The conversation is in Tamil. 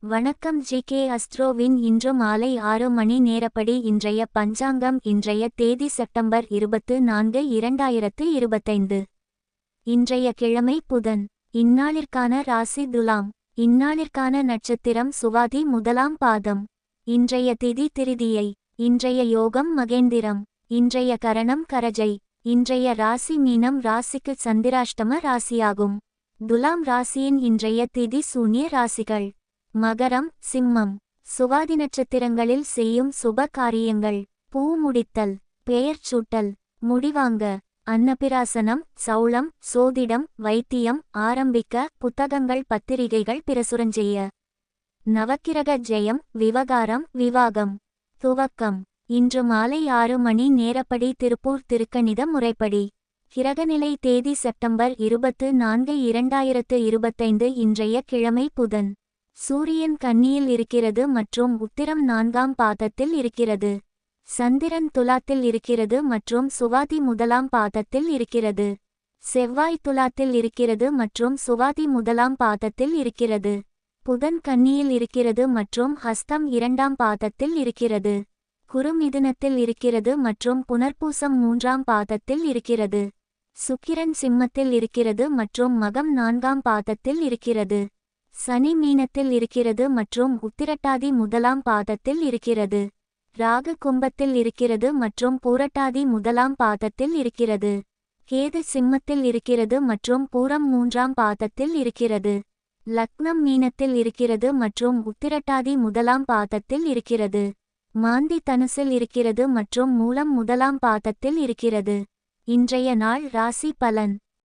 வணக்கம் ஜி.கே. அஸ்ட்ரோவின் இன்று மாலை 6 மணி நேரப்படி இன்றைய பஞ்சாங்கம். இன்றைய தேதி செப்டம்பர் 24, 2025. இன்றைய கிழமை புதன். இந்நாளிற்கான ராசி துலாம். இந்நாளிற்கான நட்சத்திரம் சுவாதி முதலாம் பாதம். இன்றைய திதி திருதியை. இன்றைய யோகம் மகேந்திரம். இன்றைய கரணம் கரஜை. இன்றைய ராசி மீனம். ராசிக்கு சந்திராஷ்டம ராசியாகும். துலாம் ராசியின் இன்றைய திதி சூன்ய ராசிகள்: மகரம், சிம்மம். சுவாதி நட்சத்திரங்களில் செய்யும் சுப காரியங்கள்: பூ முடித்தல், பெயர் சூட்டல், முடிவாங்க, அன்னபிராசனம், சௌளம், சோதிடம், வைத்தியம் ஆரம்பிக்க, புத்தகங்கள் பத்திரிகைகள் பிரசுரஞ்செய்ய. நவக்கிரக ஜெயம், விவகாரம், விவாகம், துவக்கம். இன்று மாலை 6 மணி நேரப்படி திருப்பூர் திருக்கணித முறைப்படி. கிரகநிலை தேதி செப்டம்பர் 24, 2025. இன்றைய கிழமை புதன். சூரியன் கன்னியில் இருக்கிறது மற்றும் உத்திரம் 4ஆம் பாதத்தில் இருக்கிறது. சந்திரன் துலாத்தில் இருக்கிறது மற்றும் சுவாதி முதலாம் பாதத்தில் இருக்கிறது. செவ்வாய் துலாத்தில் இருக்கிறது மற்றும் சுவாதி முதலாம் பாதத்தில் இருக்கிறது. புதன் கன்னியில் இருக்கிறது மற்றும் ஹஸ்தம் 2ஆம் பாதத்தில் இருக்கிறது. குரு மிதுனத்தில் இருக்கிறது மற்றும் புனர்பூசம் 3ஆம் பாதத்தில் இருக்கிறது. சுக்கிரன் சிம்மத்தில் இருக்கிறது மற்றும் மகம் 4ஆம் பாதத்தில் இருக்கிறது. சனி மீனத்தில் இருக்கிறது மற்றும் உத்திரட்டாதி முதலாம் பாதத்தில் இருக்கிறது. ராகு கும்பத்தில் இருக்கிறது மற்றும் பூரட்டாதி முதலாம் பாதத்தில் இருக்கிறது. கேது சிம்மத்தில் இருக்கிறது மற்றும் பூரம் 3ஆம் பாதத்தில் இருக்கிறது. லக்னம் மீனத்தில் இருக்கிறது மற்றும் உத்திரட்டாதி முதலாம் பாதத்தில் இருக்கிறது. மாந்தி தனுசில் இருக்கிறது மற்றும் மூலம் முதலாம் பாதத்தில் இருக்கிறது. இன்றைய நாள் ராசி பலன்.